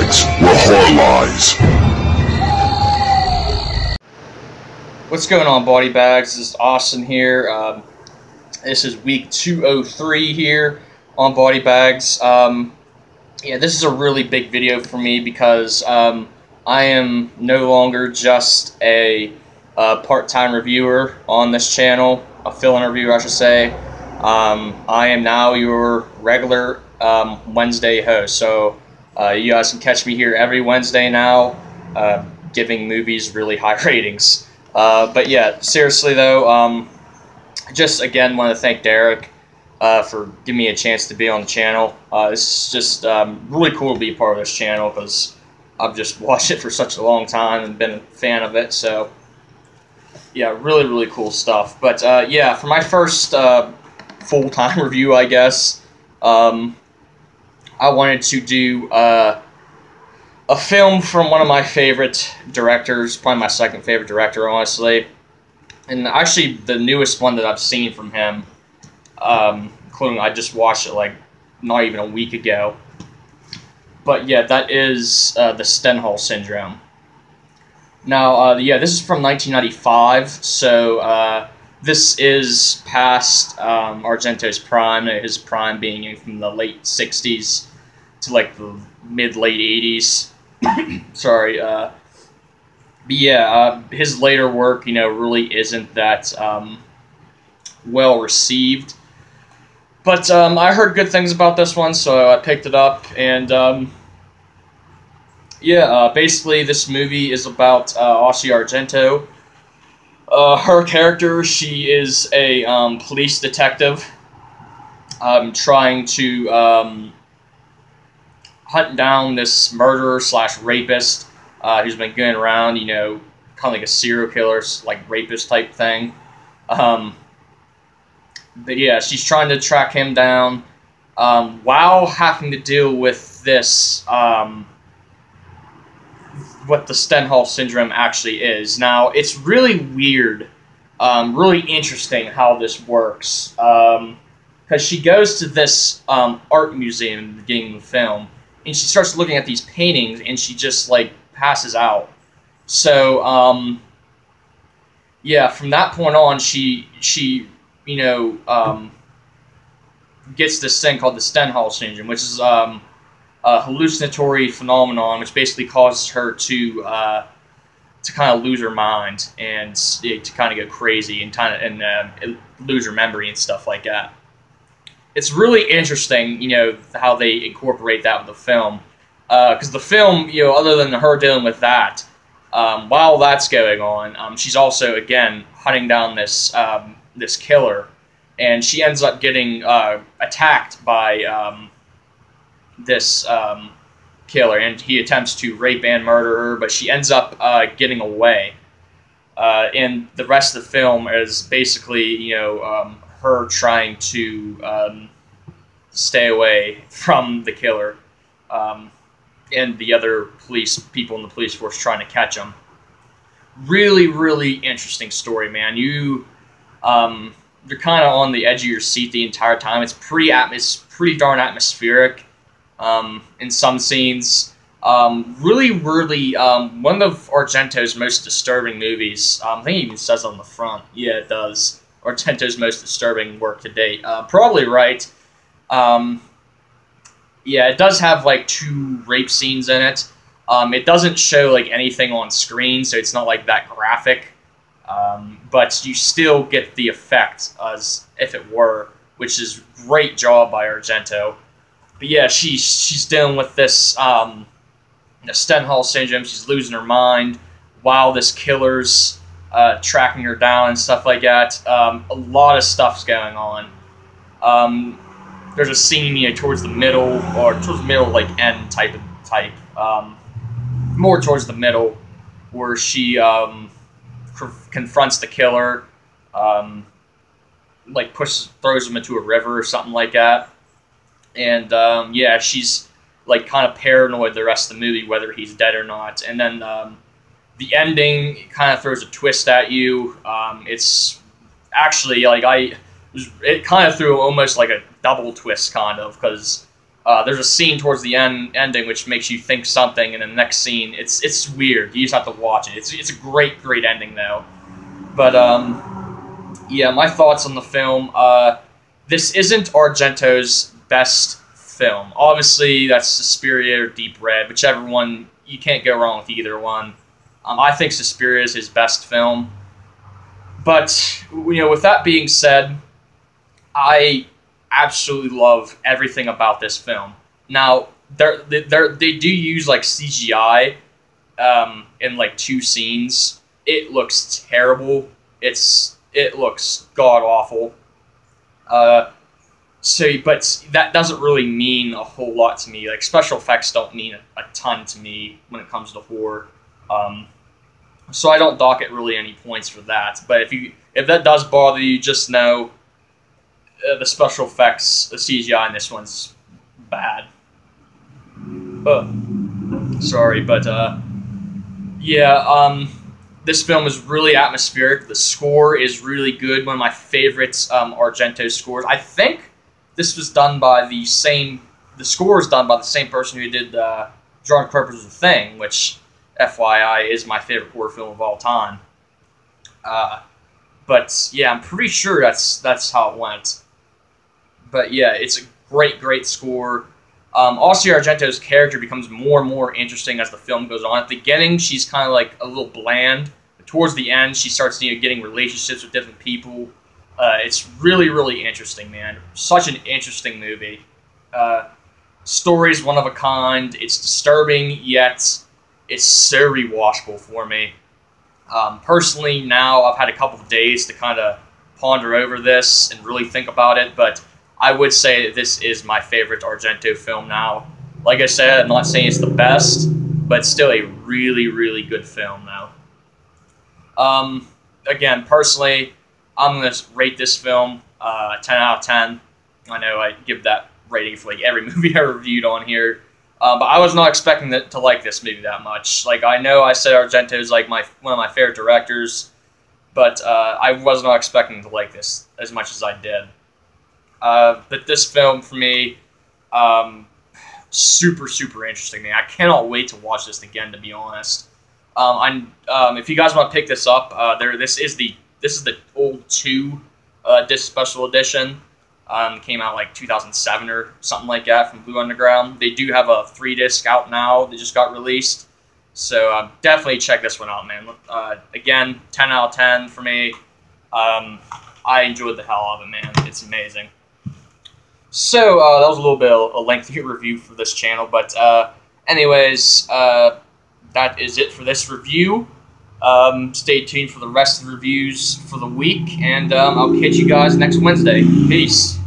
bags where heart lies. What's going on, body bags? This is Austin here. This is week 203 here on body bags. Yeah, this is a really big video for me because I am no longer just a part-time reviewer on this channel, a fill-in reviewer, I should say. I am now your regular Wednesday host, so you guys can catch me here every Wednesday now, giving movies really high ratings. But yeah, seriously though, just again want to thank Derek for giving me a chance to be on the channel. This is just really cool to be a part of this channel because I've just watched it for such a long time and been a fan of it. So yeah, really cool stuff. But yeah, for my first full-time review, I guess, I wanted to do a film from one of my favorite directors, probably my second favorite director, honestly. And actually the newest one that I've seen from him, including I just watched it like not even a week ago. But yeah, that is the Stendhal Syndrome. Now, yeah, this is from 1995, so this is past Argento's prime, his prime being from the late 60s to like the mid-late 80s. Sorry, but yeah, his later work, you know, really isn't that well received. But I heard good things about this one, so I picked it up, and yeah, basically this movie is about Asia Argento. Her character, she is a police detective trying to hunt down this murderer slash rapist who's been going around, you know, kind of like a serial killer, like rapist type thing. But yeah, she's trying to track him down while having to deal with this, what the Stendhal Syndrome actually is. Now, it's really weird, really interesting how this works, because she goes to this art museum in the beginning of the film, and she starts looking at these paintings, and she just, like, passes out. So, yeah, from that point on, she you know, gets this thing called the Stendhal Syndrome, which is a hallucinatory phenomenon, which basically causes her to kind of lose her mind and to kind of go crazy and kind of lose her memory and stuff like that. It's really interesting, you know, how they incorporate that with the film, because the film, you know, other than her dealing with that, while that's going on, she's also again hunting down this this killer, and she ends up getting attacked by this killer, and he attempts to rape and murder her, but she ends up getting away. And the rest of the film is basically, you know, her trying to stay away from the killer, and the other people in the police force trying to catch him. Really interesting story, man. You're kind of on the edge of your seat the entire time. It's pretty darn atmospheric. In some scenes, really, one of Argento's most disturbing movies. I think it even says on the front. Yeah, it does. Argento's most disturbing work to date. Probably right. Yeah, it does have like 2 rape scenes in it. It doesn't show like anything on screen, so it's not like that graphic. But you still get the effect as if it were, which is great job by Argento. But yeah, she's dealing with this the Stendhal Syndrome. She's losing her mind while this killer's tracking her down and stuff like that. A lot of stuff's going on. There's a scene, you know, towards the middle, like end type, more towards the middle, where she confronts the killer, like throws him into a river or something like that. And yeah, she's like kind of paranoid the rest of the movie whether he's dead or not. And then the ending kind of throws a twist at you. It's actually like it kind of threw almost like a double twist, kind of, because There's a scene towards the ending which makes you think something, and the next scene, it's weird. You just have to watch it. It's a great ending though. But yeah, my thoughts on the film. This isn't Argento's best film. Obviously, that's Suspiria or Deep Red, whichever one. You can't go wrong with either one. I think Suspiria is his best film. But with that being said, I absolutely love everything about this film. Now, they do use like CGI in like 2 scenes. It looks terrible. It looks god awful. But that doesn't really mean a whole lot to me. Like, special effects don't mean a ton to me when it comes to horror. So I don't dock it really any points for that. But if that does bother you, just know the special effects, the CGI in this one's bad. Sorry, but yeah, this film is really atmospheric. The score is really good. One of my favorites Argento scores. I think this was done by the score is done by the same person who did John Carpenter's The Thing, which, FYI, is my favorite horror film of all time. But yeah, I'm pretty sure that's how it went. But yeah, it's a great score. Also, Argento's character becomes more and more interesting as the film goes on. At the beginning, she's kind of like a little bland. But towards the end, she starts getting relationships with different people. It's really interesting, man. Such an interesting movie. Story's one of a kind. It's disturbing, yet it's so rewatchable for me. Personally, now I've had a couple of days to kind of ponder over this and really think about it, but I would say that this is my favorite Argento film now. Like I said, I'm not saying it's the best, but it's still a really good film now. Again, personally, I'm going to rate this film 10 out of 10. I know I give that rating for like every movie I reviewed on here. But I was not expecting to like this movie that much. Like, I know I said Argento is like one of my favorite directors, but I was not expecting to like this as much as I did. But this film, for me, super interesting, man. I cannot wait to watch this again, to be honest. If you guys want to pick this up, this is the old 2 disc special edition. Came out like 2007 or something like that from Blue Underground. They do have a 3-disc out now. They just got released. So definitely check this one out, man. Again, 10 out of 10 for me. I enjoyed the hell out of it, man. It's amazing. So that was a little bit of a lengthy review for this channel. But anyways, that is it for this review. Stay tuned for the rest of the reviews for the week, and I'll catch you guys next Wednesday. Peace.